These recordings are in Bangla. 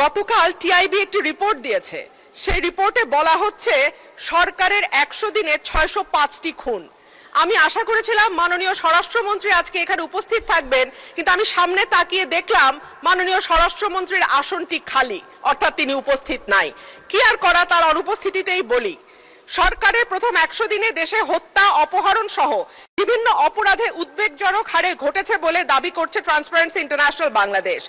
গতকাল টিআইবি একটি রিপোর্ট দিয়েছে। সেই রিপোর্টে বলা হচ্ছে সরকারের 100 দিনে 605টি খুন। আমি আশা করেছিলাম মাননীয় স্বরাষ্ট্রমন্ত্রী আজকে এখানে উপস্থিত থাকবেন, কিন্তু আমি সামনে তাকিয়ে দেখলাম মাননীয় স্বরাষ্ট্রমন্ত্রীর আসনটি খালি, অর্থাৎ তিনি উপস্থিত নাই। কি আর করা, তার অনুপস্থিতিতেই বলি। সরকারের প্রথম 100 দিনে দেশে হত্যা, অপহরণ সহ বিভিন্ন অপরাধে উদ্বেগজনক হারে ঘটেছে বলে দাবি করছে ট্রান্সপারেন্সি ইন্টারন্যাশনাল বাংলাদেশ।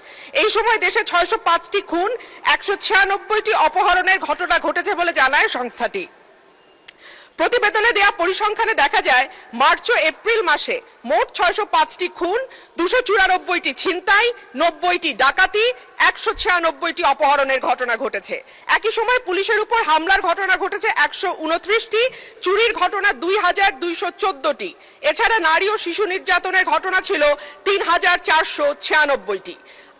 এই সময় দেশে 605টি খুন, 196টি অপহরণের ঘটনা ঘটেছে বলে জানায় সংস্থাটি। প্রতিবেদনে দেয়া পরিসংখ্যানে দেখা যায় মার্চ ও এপ্রিল মাসে মোট 605টি খুন, 294টি ছিনতাই, 90টি ডাকাতি, 196টি অপহরণের ঘটনা ঘটেছে। একই সময় পুলিশের উপর হামলার ঘটনা ঘটেছে 129টি, চুরির ঘটনা 2214টি। এছাড়া নারী ও শিশু নির্যাতনের ঘটনা ছিল 3496টি।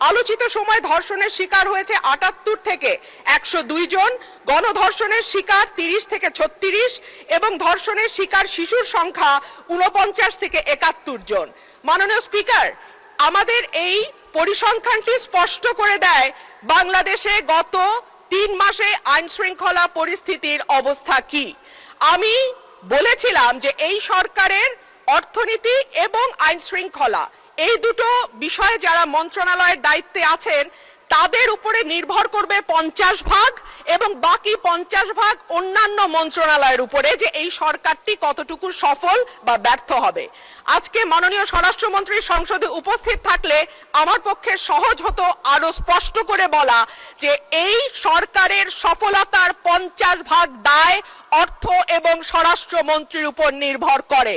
আলোচিত সময় ধর্ষণের শিকার হয়েছে 78 থেকে 102 জন, গণধর্ষণের শিকার 30 থেকে 36 এবং ধর্ষণের শিকার শিশুর সংখ্যা 49 থেকে 71 জন। মাননীয় স্পিকার, আমাদের এই পরিসংখ্যানটি স্পষ্ট করে দেয় বাংলাদেশে গত 3 মাসে আইন শৃঙ্খলা পরিস্থিতির অবস্থা কি। আমি বলেছিলাম যে এই সরকারের অর্থনীতি এবং আইন শৃঙ্খলা এই দুটো বিষয়ে যারা মন্ত্রণালয়ের দায়িত্বে আছেন তাদের উপরে নির্ভর করবে 50 ভাগ, এবং বাকি 50 ভাগ অন্যান্য মন্ত্রণালয়ের উপরে, যে এই সরকারটি কতটুকু সফল বা ব্যর্থ হবে। আজকে মাননীয় স্বরাষ্ট্রমন্ত্রী সংসদে উপস্থিত থাকলে আমার পক্ষে সহজ হতো আরো স্পষ্ট করে বলা যে এই সরকারের সফলতার 50 ভাগ দায় অর্থ এবং স্বরাষ্ট্রমন্ত্রীর উপর নির্ভর করে।